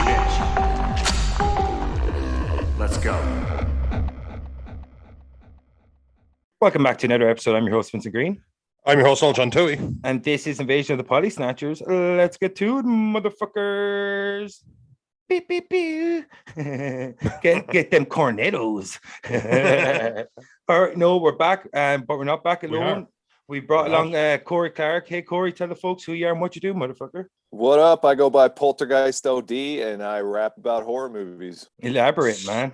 bitch. Let's go. Welcome back to another episode. I'm your host, Vincent Green. I'm your host, John Tui. And this is Invasion of the Potty Snatchers. Let's get to it, motherfuckers. Beep, beep, beep. get them cornetos. All right, no, we're back, but we're not back alone. We brought along Corey Clarke. Hey, Corey, tell the folks who you are and what you do, motherfucker. What up? I go by Poltergeist OD, and I rap about horror movies. Elaborate, man.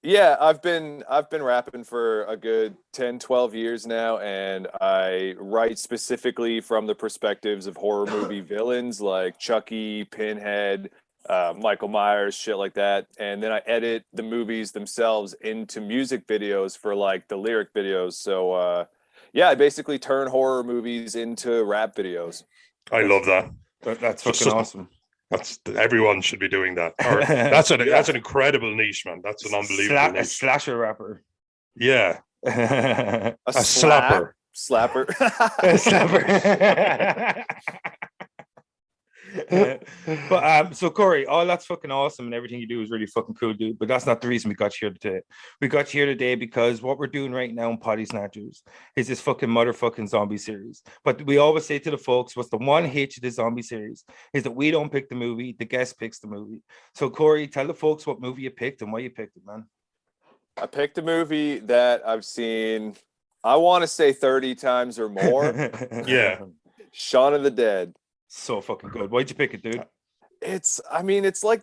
Yeah, I've been rapping for a good 10, 12 years now, and I write specifically from the perspectives of horror movie villains like Chucky, Pinhead, Michael Myers, shit like that. And then I edit the movies themselves into music videos for like the lyric videos. So yeah, I basically turn horror movies into rap videos. I love that. That's fucking awesome. Everyone should be doing that. Or, that's an incredible niche, man. That's an unbelievable niche. A slasher rapper. Yeah. a slapper. Slapper. A slapper. But so Corey, all that's fucking awesome and everything you do is really fucking cool, dude. But that's not the reason we got you here today. We got you here today because what we're doing right now in Potty Snatchers is this fucking motherfucking zombie series. But we always say to the folks, what's the one hitch of this zombie series is that we don't pick the movie, the guest picks the movie. So Corey, tell the folks what movie you picked and why you picked it, man. I picked a movie that I've seen, I want to say 30 times or more. Yeah. Shaun of the Dead. So fucking good. Why'd you pick it, dude? It's like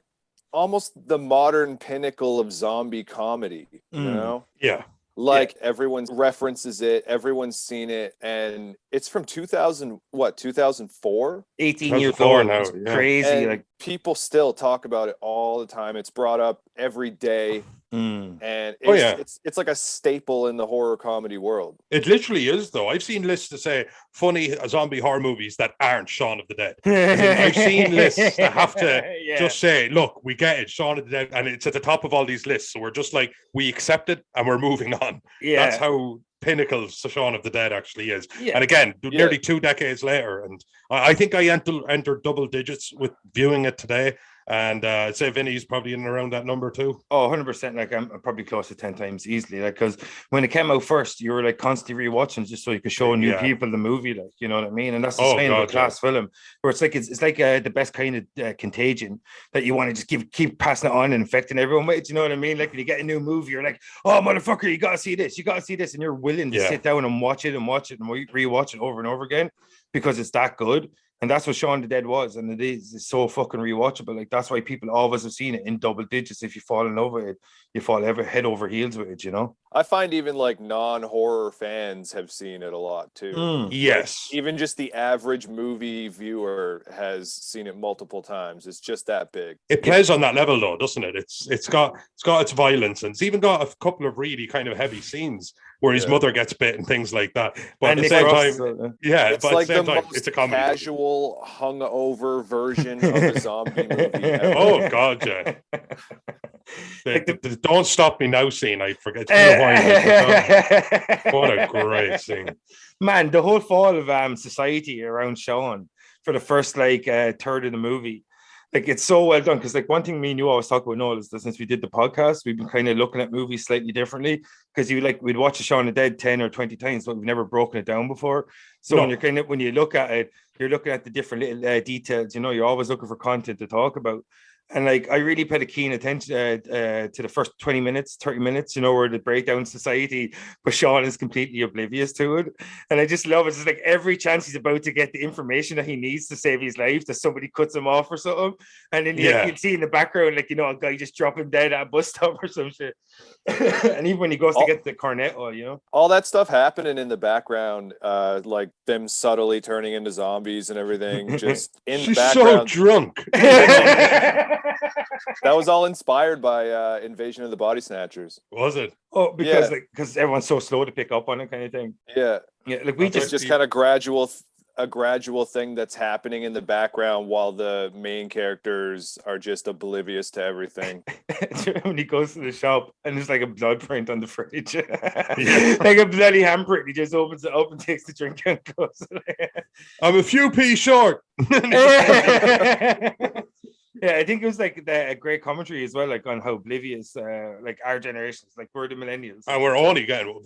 almost the modern pinnacle of zombie comedy, you know? Yeah. Like everyone references it, everyone's seen it, and it's from 2004? 18 years old now. Yeah. Crazy. And like people still talk about it all the time. It's brought up every day. And it's like a staple in the horror comedy world. It literally is, though. I've seen lists that say funny zombie horror movies that aren't Shaun of the Dead. I've seen lists that have to just say, look, we get it, Shaun of the Dead, and it's at the top of all these lists. So we're just like, we accept it and we're moving on. Yeah. That's how pinnacle Shaun of the Dead actually is. Yeah. And again, nearly 2 decades later, and I think I entered double digits with viewing it today. And I'd say Vinny's probably in and around that number too. Oh, 100%. Like I'm probably close to 10 times easily. Like, because when it came out first, you were like constantly rewatching just so you could show new people the movie. Like, you know what I mean? And that's the sign of a class film, where it's like the best kind of contagion that you want to just keep passing it on and infecting everyone with. You know what I mean? Like when you get a new movie, you're like, oh motherfucker, you gotta see this, and you're willing to sit down and watch it and rewatch it over and over again because it's that good. And that's what Shaun of the Dead was. And it's so fucking rewatchable. Like, that's why people always have seen it in double digits. If you fall in love with it, you fall head over heels with it, you know? I find even like non-horror fans have seen it a lot too. Yes. Like, even just the average movie viewer has seen it multiple times. It's just that big. It plays on that level though, doesn't it? It's got its violence, and it's even got a couple of really kind of heavy scenes where his mother gets bit and things like that. But at the same time, it's like the most it's a comedy casual, hungover version of a zombie movie ever. Oh God, yeah. The Don't Stop Me Now scene, I forget. What a great scene. Man, the whole fall of society around Shaun for the first third of the movie. Like, it's so well done, because like one thing me and you always talk about, Noel, is that since we did the podcast, we've been kind of looking at movies slightly differently, because we'd watch a Shaun of the Dead 10 or 20 times, but we've never broken it down before. So when you look at it, you're looking at the different little details, you know, you're always looking for content to talk about. And like, I really paid a keen attention to the first 20 minutes, 30 minutes, you know, where the breakdown society, but Shaun is completely oblivious to it. And I just love it. It's like every chance he's about to get the information that he needs to save his life, that somebody cuts him off or something. And then you'd see in the background, like, you know, a guy just dropping dead at a bus stop or some shit. And even when he goes to get the cornetto, you know, all that stuff happening in the background, like them subtly turning into zombies and everything, just in the background. She's so drunk. That was all inspired by Invasion of the Body Snatchers. Was it? Oh, because everyone's so slow to pick up on it, kind of thing. Yeah. Like we just kind of gradual a gradual thing that's happening in the background while the main characters are just oblivious to everything. When he goes to the shop and there's like a blood print on the fridge, like a bloody handprint, he just opens it up and takes the drink and goes. I'm a few pee short. Yeah, I think it was like a great commentary as well, like on how oblivious like our generations, like we're the millennials, and we've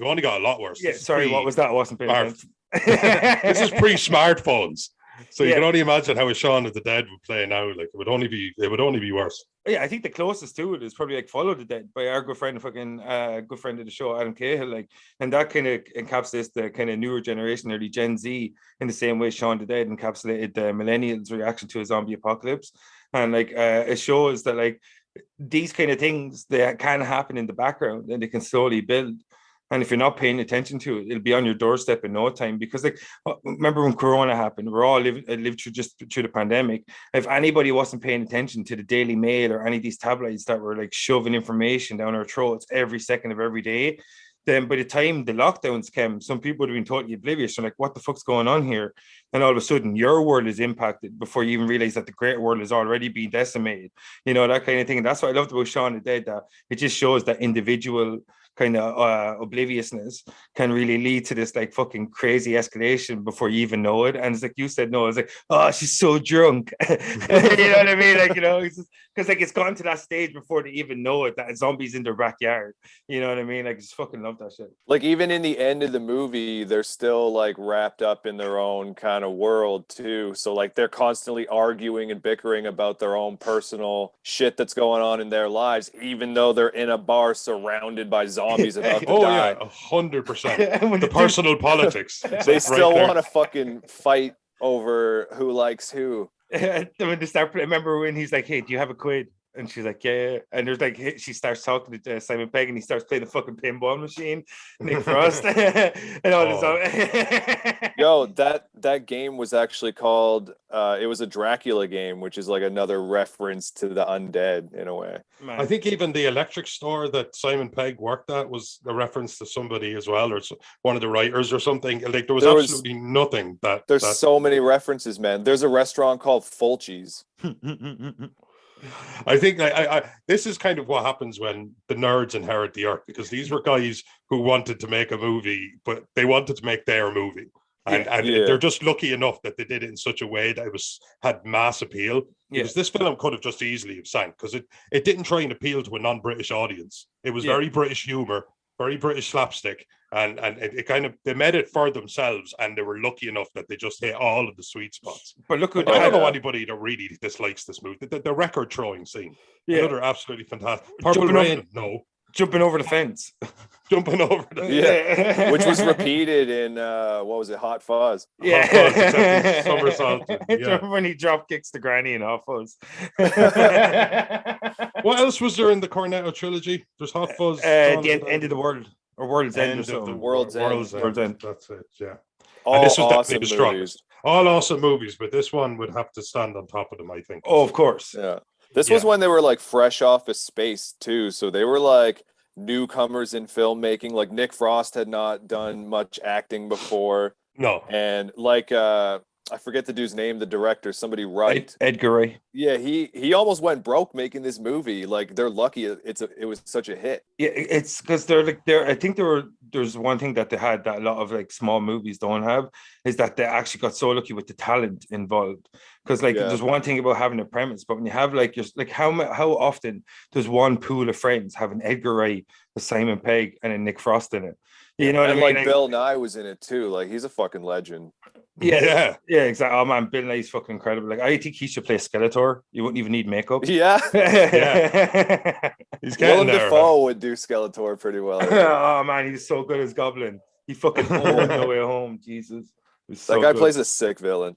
only got a lot worse. Yeah, sorry, what was that? I wasn't paying attention. This is pre-smartphones, so you can only imagine how a Shaun of the Dead would play now. Like it would only be worse. Yeah, I think the closest to it is probably like Follow the Dead by our good friend, good friend of the show, Adam Cahill. Like, and that kind of encapsulates the kind of newer generation, early Gen Z, in the same way Shaun the Dead encapsulated the millennials' reaction to a zombie apocalypse. And like it shows that like these kind of things, they can happen in the background and they can slowly build. And if you're not paying attention to it, it'll be on your doorstep in no time. Because like, remember when Corona happened, we're all lived through the pandemic. If anybody wasn't paying attention to the Daily Mail or any of these tabloids that were like shoving information down our throats every second of every day, then by the time the lockdowns came, some people would have been totally oblivious. They're like, what the fuck's going on here? And all of a sudden, your world is impacted before you even realize that the greater world is already being decimated. You know, that kind of thing. And that's what I loved about Shaun of the Dead, that it just shows that individual kind of obliviousness can really lead to this like fucking crazy escalation before you even know it. And it's like you said, no, it's like, oh, she's so drunk. You know what I mean? Like, you know, because like it's gone to that stage before they even know it, that zombies in their backyard. You know what I mean? Like, just fucking love that shit. Like, even in the end of the movie, they're still like wrapped up in their own kind of world too. So like they're constantly arguing and bickering about their own personal shit that's going on in their lives, even though they're in a bar surrounded by zombies about to die. 100%. The personal politics. They still want to fucking fight over who likes who. When they start, remember when he's like, hey, do you have a quid? And she's like, yeah. And there's like, she starts talking to Simon Pegg and he starts playing the fucking pinball machine, Nick Frost, and all this. Yo, that game was actually called, it was a Dracula game, which is like another reference to the undead in a way. Man. I think even the electric store that Simon Pegg worked at was a reference to somebody as well, or one of the writers or something. Like there was absolutely nothing that. There's so many references, man. There's a restaurant called Fulci's. I think I this is kind of what happens when the nerds inherit the earth, because these were guys who wanted to make a movie, but they wanted to make their movie. And they're just lucky enough that they did it in such a way that had mass appeal. Because this film could have just easily have sank, because it didn't try and appeal to a non-British audience. It was very British humor, very British slapstick, and it kind of, they made it for themselves, and they were lucky enough that they just hit all of the sweet spots. But look, I don't know anybody that really dislikes this movie. The record throwing scene, another absolutely fantastic. Purple Rain, jumping over the fence. Jumping over the which was repeated in what was it, Hot Fuzz? Yeah, Hot Fuzz, except somersaulted. Remember when he drop kicks the granny in Hot Fuzz? What else was there in the Cornetto trilogy? There's Hot Fuzz, the end of the world, or World's End, or something. World's End. That's it. Yeah. All and this was awesome definitely the strongest. All awesome movies, but this one would have to stand on top of them, I think. Oh, of course. Yeah. This was when they were like fresh off of space too, so they were like newcomers in filmmaking. Like Nick Frost had not done much acting before. No. And like I forget the dude's name, the director, somebody Edgar Wright. Yeah, he almost went broke making this movie. Like they're lucky it was such a hit. Yeah, it's because I think there's one thing that they had that a lot of like small movies don't have, is that they actually got so lucky with the talent involved. Because like there's one thing about having a premise, but when you have like how often does one pool of friends have an Edgar Wright, a Simon Pegg, and a Nick Frost in it? You know what I mean? Like Bill Nye was in it too. Like he's a fucking legend. Yeah, exactly. Oh man, Bill Nye's fucking incredible. Like I think he should play Skeletor. You wouldn't even need makeup. Yeah. He's getting there. Dafoe would do Skeletor pretty well. Oh man, he's so good as Goblin. He fucking owned No Way Home. Jesus, that guy plays a sick villain.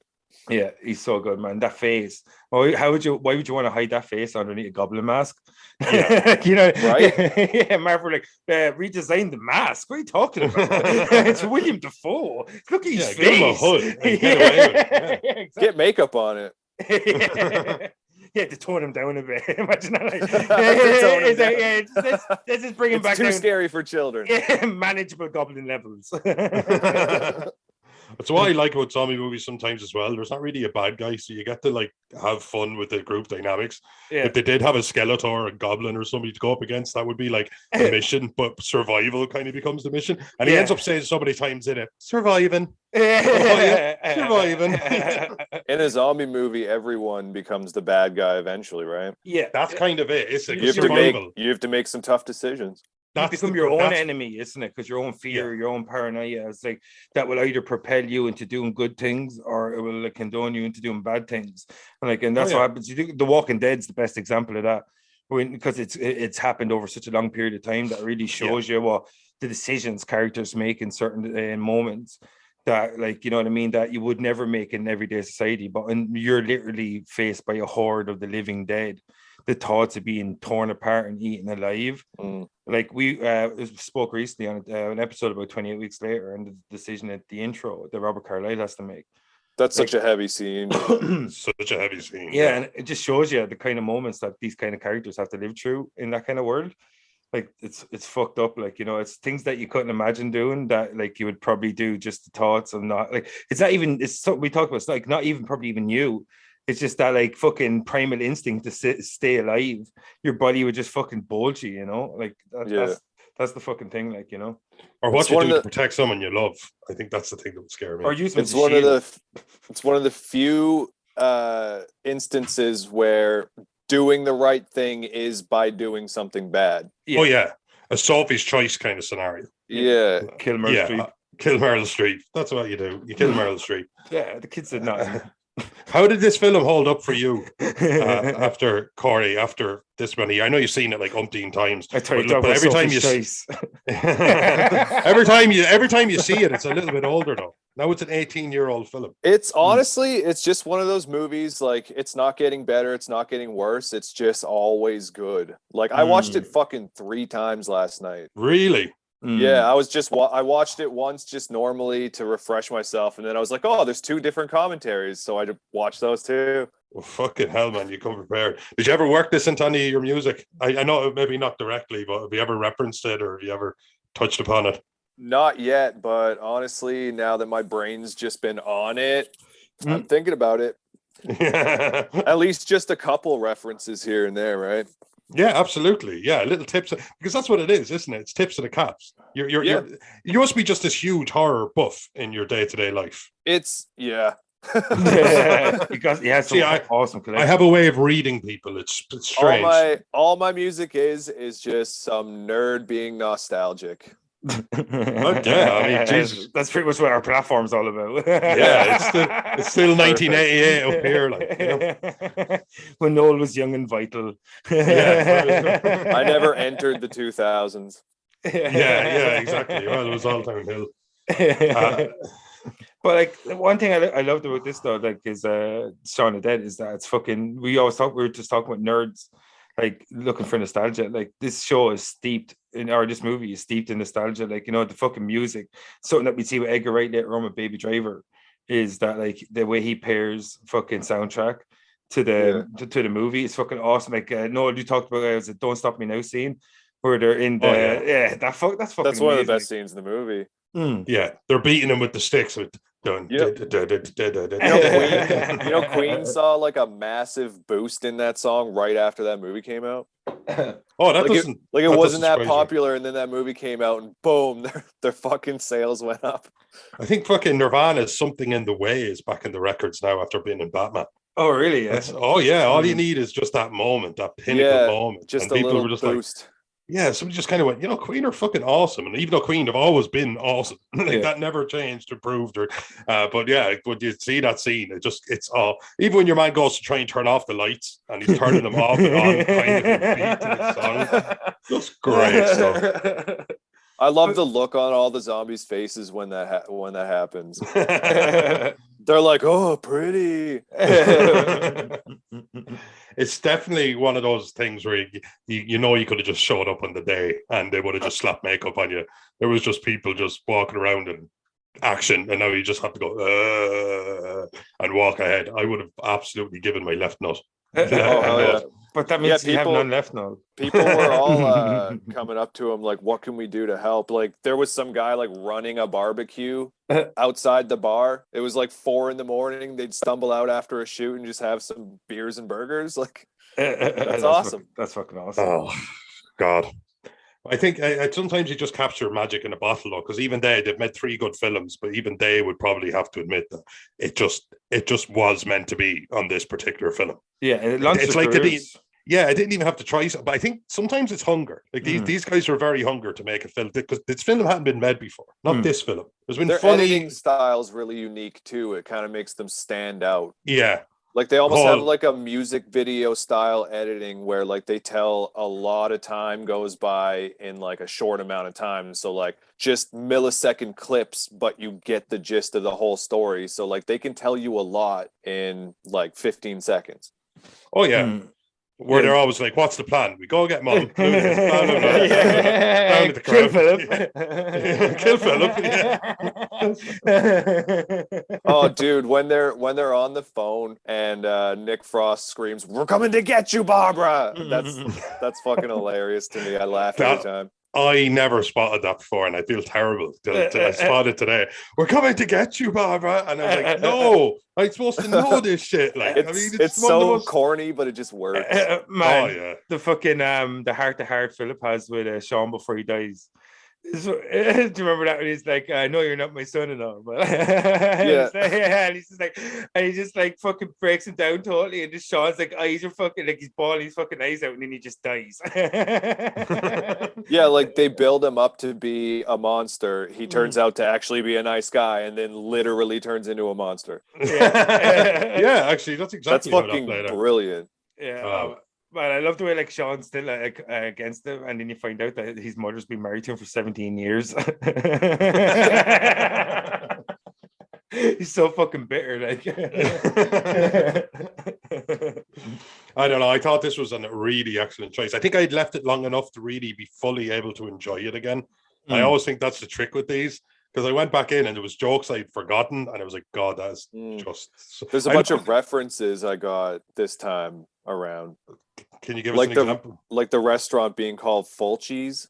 Yeah, he's so good, man. That face. Why would you want to hide that face underneath a goblin mask? Yeah. You know, right? Yeah, Marvel like redesign the mask. What are you talking about? It's William Dafoe. Look at his face. Give him a hood. And get away with it. Yeah, exactly. Get makeup on it. Yeah, to tone him down a bit. Imagine that. Like, this is bringing back too scary for children. Yeah, manageable goblin levels. That's why I like about zombie movies sometimes as well. There's not really a bad guy, so you get to like have fun with the group dynamics. Yeah. If they did have a Skeletor or a Goblin or somebody to go up against, that would be like a mission, but survival kind of becomes the mission. And he ends up saying so many times in it, surviving. Surviving. In a zombie movie, everyone becomes the bad guy eventually, right? Yeah, that's kind of it. It's like You survival. you have to make some tough decisions. You become your own enemy, isn't it? Because your own fear, your own paranoia, it's like that will either propel you into doing good things or it will like condone you into doing bad things. And that's what happens. You think The Walking Dead's the best example of that, because it's happened over such a long period of time that really shows you what the decisions characters make in certain moments that, like, you know what I mean, that you would never make in everyday society. But you're literally faced by a horde of the living dead. The thoughts of being torn apart and eaten alive. Like we spoke recently on an episode about 28 Weeks Later, and the decision at the intro that Robert Carlyle has to make. That's such a heavy scene. Such a heavy scene. Yeah, and it just shows you the kind of moments that these kind of characters have to live through in that kind of world. Like it's fucked up. Like, you know, it's things that you couldn't imagine doing that like you would probably do, just the thoughts of not like it's not even, it's something we talk about. It's like not even probably even you. It's just that like fucking primal instinct to stay alive. Your body would just fucking bulge you, you know? Like that's the fucking thing, like, you know. Or what you do to protect someone you love. I think that's the thing that would scare me. Or use it's one of the few instances where doing the right thing is by doing something bad. Oh yeah, a Sophie's Choice kind of scenario. Yeah, kill Meryl Streep. Kill Meryl Streep. That's what you do. You kill Meryl Streep. Yeah, the kids did not. How did this film hold up for you after Corey? After this many, I know you've seen it like umpteen times. I tell you, but every time you every time you see it, it's a little bit older though. Now it's an 18-year-old film. It's honestly, it's just one of those movies. Like, it's not getting better, it's not getting worse. It's just always good. Like, I watched it fucking 3 times last night. Really? Yeah, I watched it once just normally to refresh myself, and then I was like, oh, there's 2 different commentaries, so I watched those too. Well, fucking hell, man, you come prepared. Did you ever work this into any of your music? I know maybe not directly, but have you ever referenced it or have you ever touched upon it? Not yet, but honestly, now that my brain's just been on it, I'm thinking about it. At least just a couple references here and there, right? Yeah, absolutely. Yeah, little tips, because that's what it is, isn't it? It's tips of the caps. You must be just this huge horror buff in your day-to-day life. Because awesome collection. I have a way of reading people. It's strange. All my music is just some nerd being nostalgic. Okay, I mean, Jesus, that's pretty much what our platform's all about. Yeah, it's still 1988 up here, like, you know? When Noel was young and vital. Yeah, I never entered the 2000s. Yeah, exactly. Well, it was all downhill. But like one thing I loved about this though, like, is Shaun of the Dead, is that it's fucking. We were just talking about nerds, like looking for nostalgia. Like this show is steeped in, or this movie is steeped in nostalgia. Like, you know, the fucking music, something that we see with Edgar Wright later on with Baby Driver, is that like the way he pairs fucking soundtrack to the to the movie is fucking awesome. Like Noel, you talked about was it Don't Stop Me Now scene where they're in the that's fucking one amazing. Of the best scenes in the movie. Yeah, they're beating him with the sticks with done. Yep. You know, Queen saw like a massive boost in that song right after that movie came out. Oh, that like doesn't it wasn't that popular, and then that movie came out, and boom, their fucking sales went up. I think fucking Nirvana's Something in the Way is back in the records now after being in Batman. Oh, really? Yes. Oh, yeah. All you need is just that moment, that pinnacle moment. Just and a little boost. Like, yeah, somebody just kind of went, you know, Queen are fucking awesome. And even though Queen have always been awesome, like that never changed or improved. But yeah, when you see that scene, it's all, even when your man goes to try and turn off the lights and he's turning them off and on, kind of beat to the song. Just great stuff. I love the look on all the zombies' faces when that happens. They're like, "Oh, pretty." It's definitely one of those things where you know you could have just showed up on the day and they would have just slapped makeup on you. There was just people just walking around in action, and now you just have to go and walk ahead. I would have absolutely given my left nut. But But that means you have none left now. People were all coming up to him like, what can we do to help? Like there was some guy like running a barbecue outside the bar. It was like 4 a.m. They'd stumble out after a shoot and just have some beers and burgers. Like that's awesome. That's fucking awesome. Oh God. I think sometimes you just capture magic in a bottle, though, because even they've made 3 good films, but even they would probably have to admit that it just was meant to be on this particular film. Yeah, it's like I didn't even have to try. But I think sometimes it's hunger. Like these guys were very hungry to make a film because this film hadn't been made before. Not this film. There's been their funny editing style's really unique too. It kind of makes them stand out. Yeah. Like they almost have like a music video style editing where like they tell a lot of time goes by in like a short amount of time. So like just millisecond clips, but you get the gist of the whole story. So like they can tell you a lot in like 15 seconds. Oh yeah. Where they're always like, what's the plan? We go get Mom. Down at the Kill Philip. Yeah. Oh, dude, when they're on the phone and Nick Frost screams, "We're coming to get you, Barbara!" That's fucking hilarious to me. I laugh every time. I never spotted that before, and I feel terrible till I spotted today. We're coming to get you, Barbara, and I was like, "No, I'm supposed to know this shit." Like, it's so corny, but it just works. Man, the fucking the heart-to-heart Philip has with Shaun before he dies. Do you remember that when he's like, "I know you're not my son-in-law," but and he's just like, and he just like fucking breaks him down totally, and just Shaun's like eyes are fucking like he's bawling his fucking eyes out, and then he just dies. Yeah, like they build him up to be a monster. He turns out to actually be a nice guy, and then literally turns into a monster. Yeah, actually, that's exactly that's fucking brilliant. Yeah. But I love the way like Shaun's still like, against him, and then you find out that his mother's been married to him for 17 years. He's so fucking bitter, like. I don't know. I thought this was a really excellent choice. I think I'd left it long enough to really be fully able to enjoy it again. I always think that's the trick with these, because I went back in and there was jokes I'd forgotten, and I was like, God, that's just. There's a bunch of references I got this time around. Can you give us an example? Like the restaurant being called Fulci's.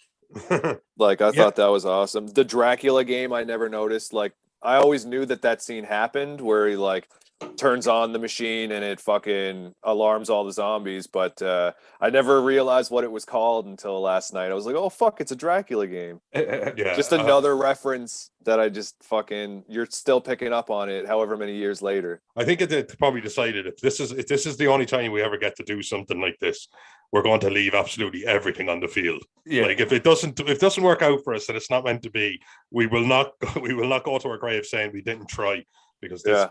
Like I thought that was awesome. The Dracula game I never noticed. Like I always knew that scene happened where he like turns on the machine and it fucking alarms all the zombies, but I never realized what it was called until last night. I was like, oh fuck, it's a Dracula game. Just another reference that I just fucking, you're still picking up on it however many years later. I think it probably decided if this is the only time we ever get to do something like this, we're going to leave absolutely everything on the field. Like if it doesn't work out for us and it's not meant to be, we will not go to our grave saying we didn't try. Because this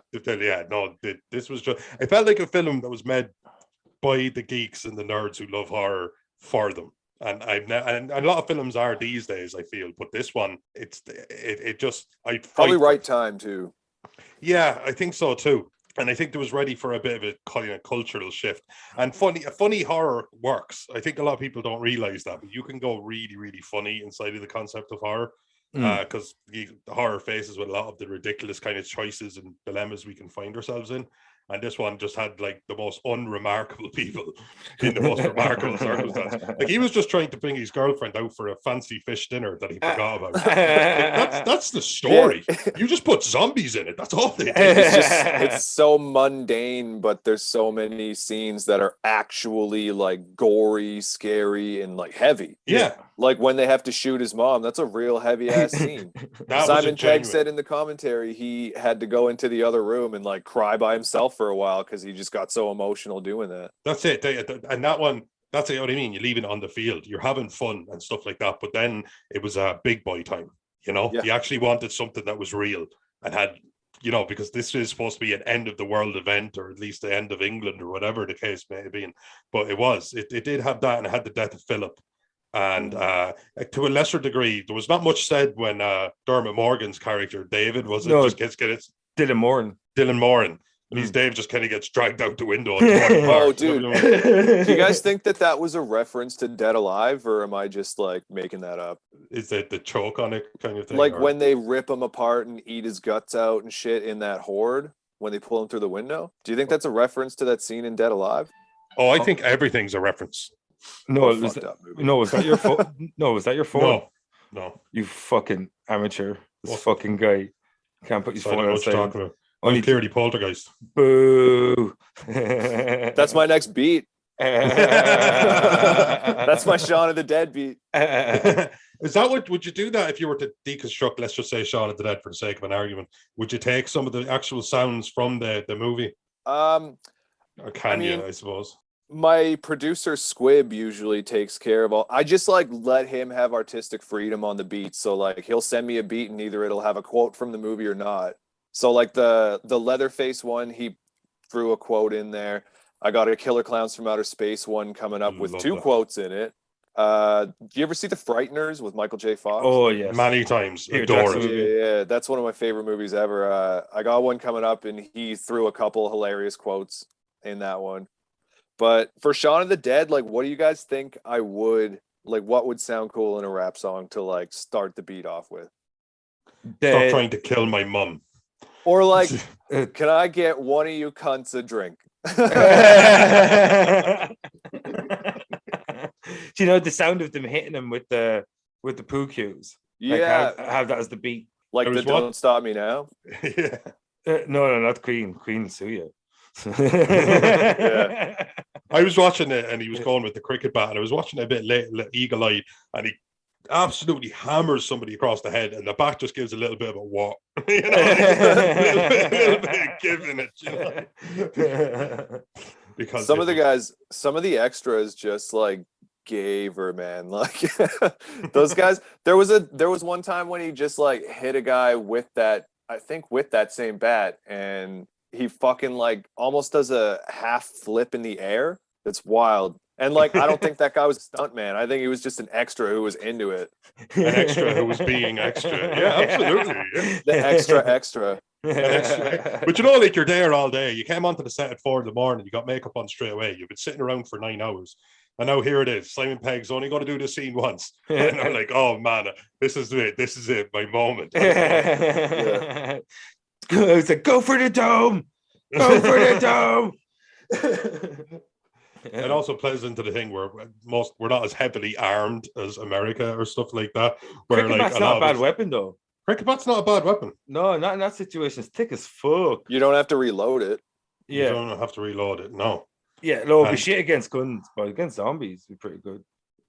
was just, it felt like a film that was made by the geeks and the nerds who love horror for them, and a lot of films are these days, I feel, but this one, it just probably right time too. Yeah, I think so too, and I think it was ready for a bit of a kind of cultural shift. And funny horror works. I think a lot of people don't realize that, but you can go really, really funny inside of the concept of horror. Because the horror faces with a lot of the ridiculous kind of choices and dilemmas we can find ourselves in, and this one just had like the most unremarkable people in the most remarkable circumstances. Like he was just trying to bring his girlfriend out for a fancy fish dinner that he forgot about. Like, that's the story. You just put zombies in it. That's all they did. It's so mundane, but there's so many scenes that are actually like gory, scary, and like heavy. Yeah. Like when they have to shoot his mom, that's a real heavy ass scene. Simon Pegg said in the commentary he had to go into the other room and like cry by himself for a while because he just got so emotional doing that. That's it. And that one, that's what I mean. You leave it on the field. You're having fun and stuff like that. But then it was a big boy time. You know, he actually wanted something that was real and had, you know, because this is supposed to be an end of the world event, or at least the end of England, or whatever the case may have been. But it did have that, and it had the death of Philip. And to a lesser degree, there was not much said when Dermot Morgan's character, David, Dylan Moran. And Dave just kind of gets dragged out the window. Oh, dude. Do you guys think that was a reference to Dead Alive, or am I just like making that up? Is it the choke on it kind of thing? Like when they rip him apart and eat his guts out and shit in that horde, when they pull him through the window? Do you think that's a reference to that scene in Dead Alive? Oh, I think everything's a reference. No, was that your phone? No, was that your phone? No. You fucking amateur. This fucking guy can't put his phone on silent. Talking about. Only clearly Poltergeist. Boo. That's my next beat. That's my Shaun of the Dead beat. Is that what would you do that if you were to deconstruct, let's just say Shaun of the Dead for the sake of an argument? Would you take some of the actual sounds from the movie? Or can you, I suppose? My producer Squib usually takes care of all. I just like let him have artistic freedom on the beat. So like he'll send me a beat and either it'll have a quote from the movie or not. So like the Leatherface one, he threw a quote in there. I got a Killer Clowns from Outer Space one coming up with two quotes in it. Do you ever see The Frighteners with Michael J. Fox? Oh, yes. Many times. Adore it. Yeah, that's one of my favorite movies ever. I got one coming up and he threw a couple hilarious quotes in that one. But for Shaun of the Dead, like, what do you guys think what would sound cool in a rap song to like start the beat off with? Stop trying to kill my mum. Or like, can I get one of you cunts a drink? Do you know the sound of them hitting him with the poo cues? Yeah, like have that as the beat. Like the "Don't Stop Me Now." Yeah. No, not Queen. Queen sue you. Yeah. I was watching it, and he was going with the cricket bat, and I was watching it a bit late, eagle-eyed, and he absolutely hammers somebody across the head, and the bat just gives a little bit of a what, you know, a little bit of giving it, you know? Because some of the extras just like gave her, man. Like those guys. There was one time when he just like hit a guy with that same bat, and he fucking like almost does a half flip in the air. That's wild. And like, I don't think that guy was a stunt man. I think he was just an extra who was into it. An extra who was being extra. Yeah, absolutely. Yeah. The extra. But you know, like, you're there all day. You came onto the set at 4 a.m. You got makeup on straight away. You've been sitting around for 9 hours. And now here it is. Simon Pegg's only going to do this scene once. And I'm like, oh man, this is it. This is it. My moment. Yeah. It's like, go for the dome. Go for the dome. It also plays into the thing where we're not as heavily armed as America or stuff like that. Where cricket like bat's not a bad weapon though. Cricket bat's not a bad weapon. No, not in that situation. It's thick as fuck. You don't have to reload it. Yeah, you don't have to reload it. No. Yeah, it'll be shit against guns, but against zombies, it'd be pretty good.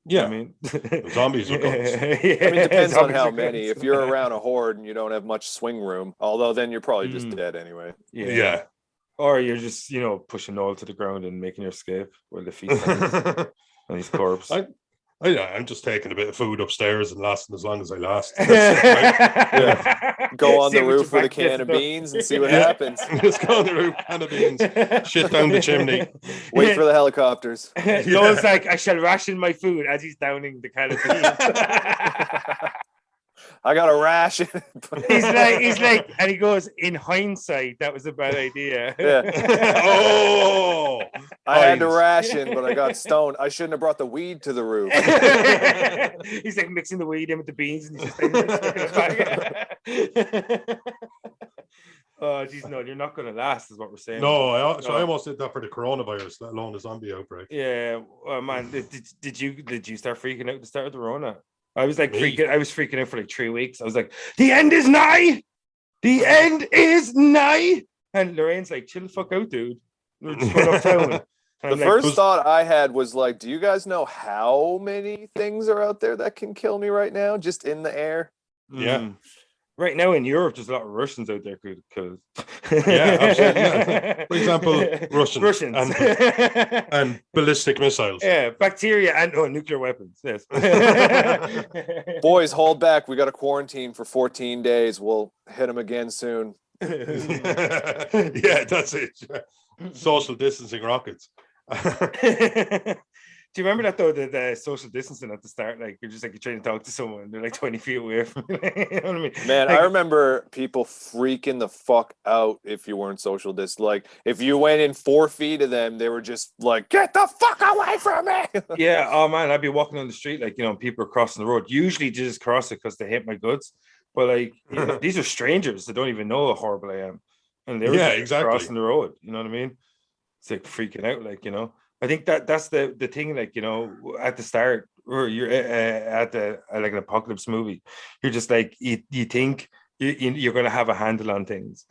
Yeah, I mean, zombies are guns. Yeah, I mean, it depends on how many. If you're around a horde and you don't have much swing room, although then you're probably just dead anyway. Yeah. Or you're just, pushing Noel to the ground and making your escape while the feast on his corpse. I'm just taking a bit of food upstairs and lasting as long as I last. Go on the roof with a can of beans and see what happens. Just go on the roof, can of beans, shit down the chimney. Wait for the helicopters. Noel's like, I shall ration my food as he's downing the can of beans. I got a ration. he's like, and he goes, in hindsight, that was a bad idea. Yeah. Oh, I had to ration, but I got stoned. I shouldn't have brought the weed to the roof. He's like mixing the weed in with the beans, and he's just like, oh, geez, no, you're not going to last, is what we're saying. No, I almost did that for the coronavirus, let alone the zombie outbreak. Yeah, well, man, did you start freaking out at the start of the Rona? I was like freaking out for like 3 weeks. I was like, the end is nigh. The end is nigh. And Lorraine's like, chill the fuck out, dude. We're just going uptown. The first thought I had was like, do you guys know how many things are out there that can kill me right now, just in the air? Yeah. Right now in Europe, there's a lot of Russians out there could kill. Yeah, absolutely. Yeah. For example, Russians. And ballistic missiles. Yeah, bacteria and nuclear weapons. Yes. Boys, hold back. We got a quarantine for 14 days. We'll hit them again soon. Yeah, that's it. Social distancing rockets. Do you remember that though? The social distancing at the start, like you're trying to talk to someone, they're like 20 feet away from you. You know what I mean? Man, like, I remember people freaking the fuck out if you weren't social distance. Like if you went in 4 feet of them, they were just like, "Get the fuck away from me!" Yeah. Oh man, I'd be walking on the street, like people are crossing the road. Usually, they just cross it because they hate my goods. But like, these are strangers that don't even know how horrible I am, and they were exactly crossing the road. You know what I mean? It's like freaking out, like I think that's the thing, like, you know, at the start, or you're at the like an apocalypse movie, you're just like you think you're going to have a handle on things.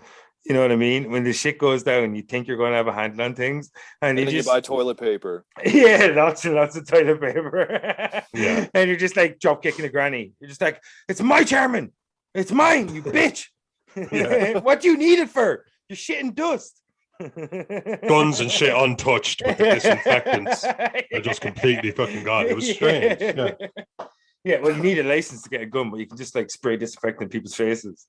You know what I mean? When the shit goes down, you think you're going to have a handle on things, and then you buy toilet paper. Yeah, lots and lots of toilet paper. Yeah. And you're just like drop kicking a granny. You're just like, it's my German. It's mine, you bitch. Yeah. What do you need it for? You're shitting dust. Guns and shit untouched, but the disinfectants are just completely fucking gone. It was strange. Yeah. Yeah, well, you need a license to get a gun, but you can just like spray disinfectant in people's faces.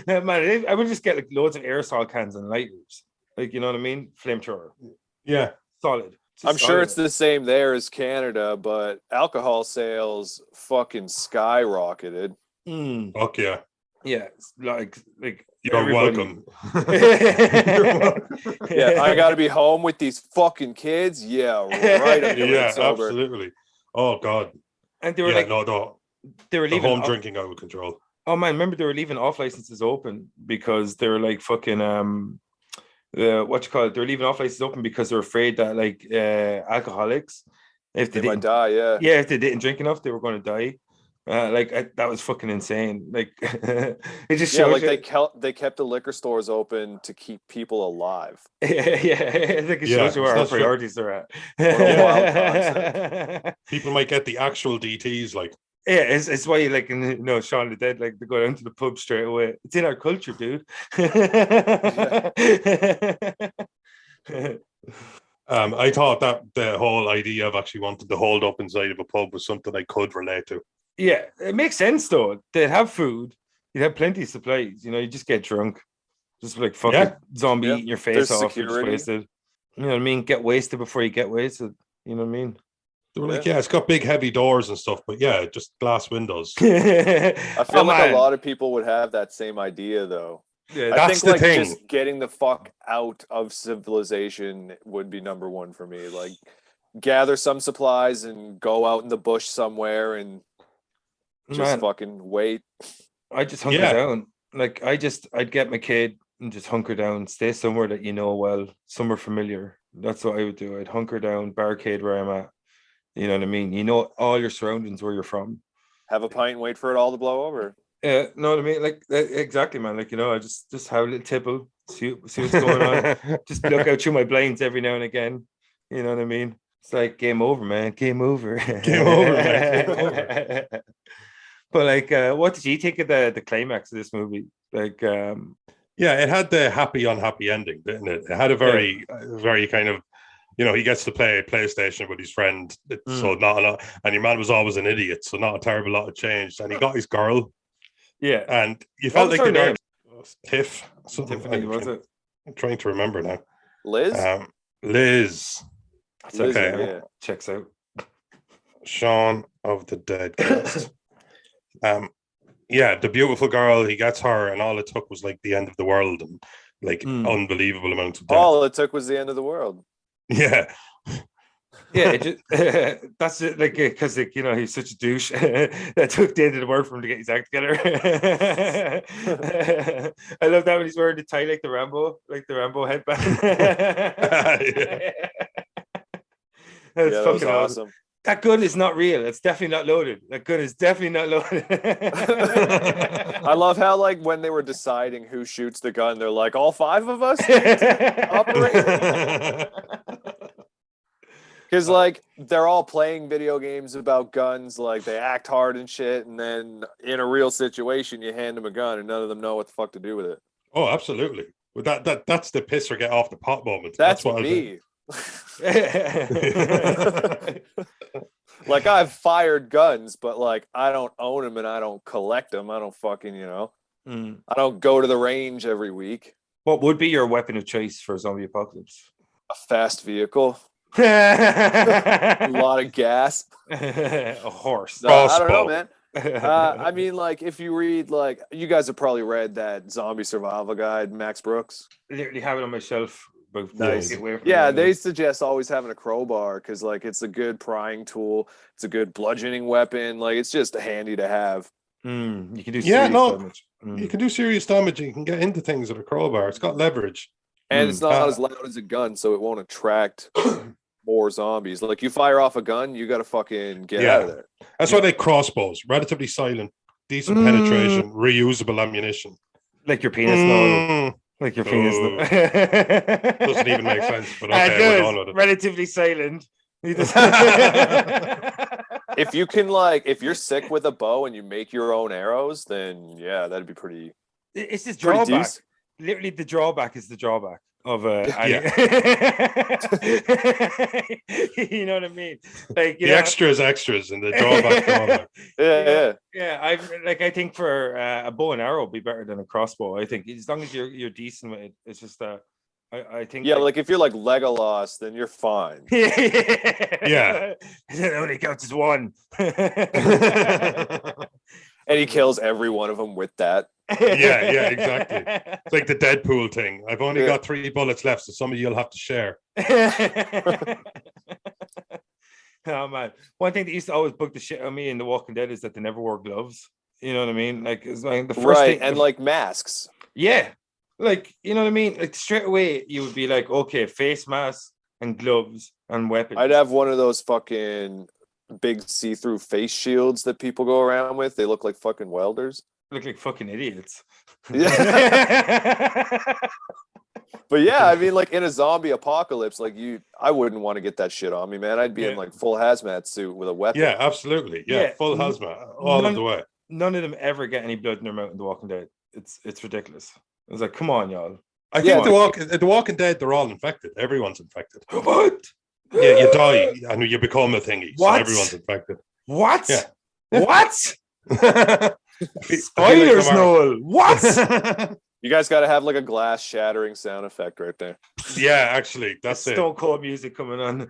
No, man, I would just get like loads of aerosol cans and lighters. Like, you know what I mean? Flamethrower. Yeah. Solid. I'm sure it's the same there as Canada, but alcohol sales fucking skyrocketed. Fuck yeah. Yeah, like you're everybody. welcome. Yeah, I got to be home with these fucking kids. Yeah, right. Yeah, absolutely. Oh god. And they were they were leaving home drinking out of control. Oh man, remember they were leaving off licenses open because they were like fucking what you call it? They were leaving off licenses open because they're afraid that like alcoholics, if they might die, if they didn't drink enough, they were going to die. That was fucking insane. Like it just shows they kept the liquor stores open to keep people alive. I think it shows you where our priorities are at. People might get the actual DTs, like. Yeah, it's why, like, you know, Shaun the Dead, like, they go down to the pub straight away. It's in our culture, dude. I thought that the whole idea of actually wanting to hold up inside of a pub was something I could relate to. Yeah, it makes sense though. They'd have food, you'd have plenty of supplies. You know, you just get drunk, just like fucking zombie eating your face off. You're just wasted. You know what I mean? Get wasted before you get wasted. You know what I mean? They were like, it's got big heavy doors and stuff, but just glass windows. I feel like a lot of people would have that same idea though. Yeah, that's the thing. Just getting the fuck out of civilization would be number one for me. Like, gather some supplies and go out in the bush somewhere and just fucking wait. I just hunker down. Like, I'd get my kid and just hunker down, stay somewhere that you know well, somewhere familiar. That's what I would do. I'd hunker down, barricade where I'm at. You know what I mean? You know all your surroundings, where you're from. Have a pint and wait for it all to blow over. Yeah, know what I mean? Like, exactly, man. Like, you know, I just have a little tipple, see what's going on. Just look out through my blinds every now and again. You know what I mean? It's like game over, man. Game over. Game over, man. Game over. But like, what did you think of the climax of this movie? Like, it had the happy, unhappy ending, didn't it? It had a very kind of, you know, he gets to play PlayStation with his friend, so not a lot. And your man was always an idiot, so not a terrible lot of change. And he got his girl. Yeah. And you felt like the Tiff. Tiffany, was it? I'm trying to remember now. Liz? Liz. That's okay. Yeah. Checks out. Shaun of the Dead cast. The beautiful girl, he gets her, and all it took was like the end of the world and like unbelievable amounts of death. All it took was the end of the world. Yeah. Yeah, it just, that's it. Like, because like, you know, he's such a douche that took the end of the world for him to get his act together. I love that when he's wearing the tie like the Rambo headband. That's fucking awesome. That gun is not real. It's definitely not loaded. That gun is definitely not loaded. I love how, like, when they were deciding who shoots the gun, they're like, all five of us operate. Because, like, they're all playing video games about guns. Like, they act hard and shit. And then in a real situation, you hand them a gun and none of them know what the fuck to do with it. Oh, absolutely. But that's the piss or get off the pot moment. That's what me. Like, I've fired guns, but like, I don't own them and I don't collect them. I don't fucking, you know, I don't go to the range every week. What would be your weapon of choice for a zombie apocalypse? A fast vehicle. A lot of gas. A horse. I don't know, man. I mean, like, if you read, like, you guys have probably read that zombie survival guide, Max Brooks. Literally have it on my shelf. Nice. Yeah, they suggest always having a crowbar because, like, it's a good prying tool. It's a good bludgeoning weapon. Like, it's just handy to have. You can do serious damage. You can do serious damage. You can get into things with a crowbar. It's got leverage. And it's not as loud as a gun, so it won't attract more zombies. Like you fire off a gun, you got to fucking get out of there. That's why they crossbows, relatively silent, decent penetration, reusable ammunition. Like your penis, no. Like your penis. Doesn't even make sense, but okay, we're on with it. Relatively silent. If you can, like, if you're sick with a bow and you make your own arrows, then yeah, that'd be pretty. It's this drawback. Literally, the drawback is the drawback of you know what I mean? Like the extras, and the drawback. Yeah. I think for a bow and arrow would be better than a crossbow. I think as long as you're decent with it, it's just I think like if you're like Legolas, then you're fine. Yeah. It only counts as one. And he kills every one of them with that. Yeah, exactly. It's like the Deadpool thing. I've only got 3 bullets left, so some of you'll have to share. Oh man, one thing that used to always bug the shit on me in The Walking Dead is that they never wore gloves. You know what I mean? Like it's like the first thing, and like masks. Yeah, like you know what I mean. Like straight away, you would be like, okay, face mask and gloves and weapons. I'd have one of those fucking big see-through face shields that people go around with. They look like fucking welders. Look like fucking idiots. Yeah. But yeah, I mean, like in a zombie apocalypse, like I wouldn't want to get that shit on me, man. I'd be in like full hazmat suit with a weapon. Yeah, absolutely. Yeah, full hazmat all of the way. None of them ever get any blood in their mouth in The Walking Dead. It's ridiculous. I was like, come on, y'all. I think The Walking Dead, they're all infected. Everyone's infected. What? Yeah, you die and you become a thingy. What? So everyone's infected. What? Yeah. What? Spoilers, Noel. What? You guys got to have like a glass shattering sound effect right there. Yeah, actually, that's it. Stone Cold music coming on. You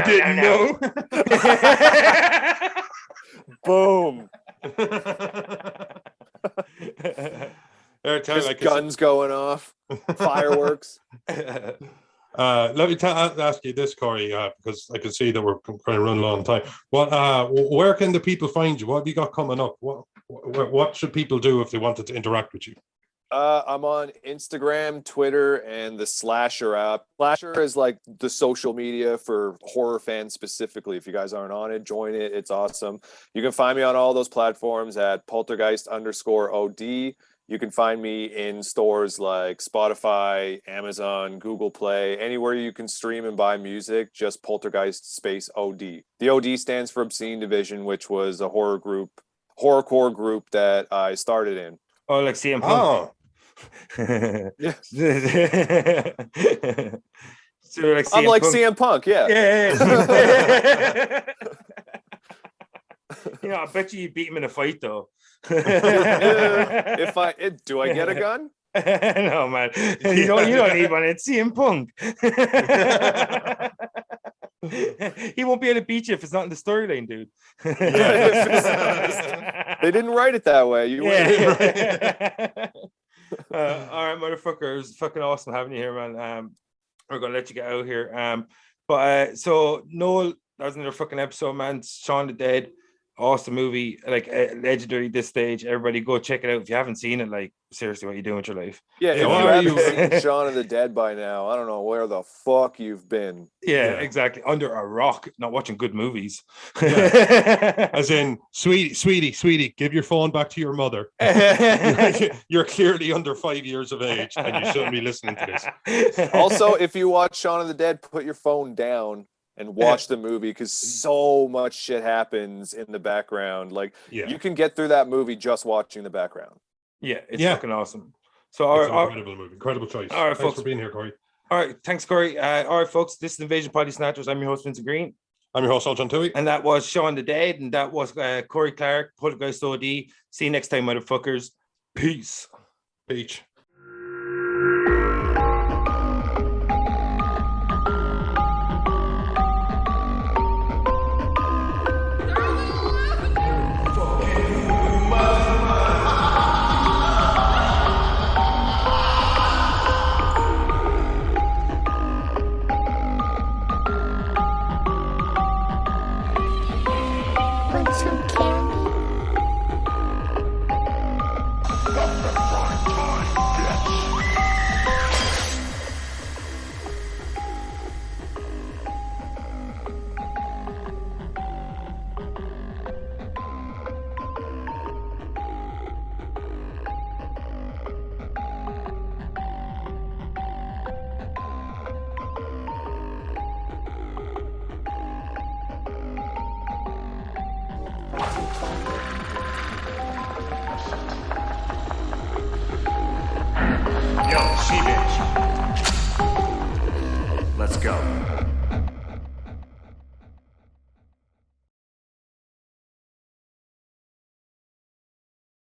didn't know? Boom. There's like guns going off, fireworks. Let me ask you this, Corey, because I can see that we're kind of running a long time. Where can the people find you? What have you got coming up? What should people do if they wanted to interact with you? I'm on Instagram, Twitter, and the Slasher app. Slasher is like the social media for horror fans specifically. If you guys aren't on it, join it. It's awesome. You can find me on all those platforms at Poltergeist_OD. You can find me in stores like Spotify, Amazon, Google Play, anywhere you can stream and buy music, just Poltergeist space OD. The OD stands for Obscene Division, which was a horrorcore group that I started in. Oh, like CM Punk. Oh. Yeah. So like I'm like CM Punk, yeah. Yeah. I bet you beat him in a fight though. Do I get a gun? No, man. You don't need one. It's CM Punk. He won't be able to beat you if it's not in the storyline, dude. They didn't write it that way. All right, motherfuckers. Fucking awesome having you here, man. We're gonna let you get out here. So Noel, that was another fucking episode, man. Shaun the Dead. Awesome movie, like legendary this stage. Everybody go check it out if you haven't seen it. Like seriously, what are you doing with your life? Yeah, if you haven't seen Shaun of the Dead by now, I don't know where the fuck you've been. Yeah, exactly. Under a rock, not watching good movies. Yeah. As in, sweetie, give your phone back to your mother. You're clearly under 5 years of age, and you shouldn't be listening to this. Also, if you watch Shaun of the Dead, put your phone down and watch the movie, because so much shit happens in the background. Like you can get through that movie just watching the background. Yeah, it's fucking awesome. So it's an incredible movie, incredible choice. All right, thanks for being here, Corey. All right, thanks, Corey. All right, folks, this is Invasion Party Snatchers. I'm your host, Vincent Green. I'm your host, John Tui. And that was Shaun the Dead, and that was Corey Clarke, Poltergeist OD. See you next time, motherfuckers. Peace. Peach. Some candy. go.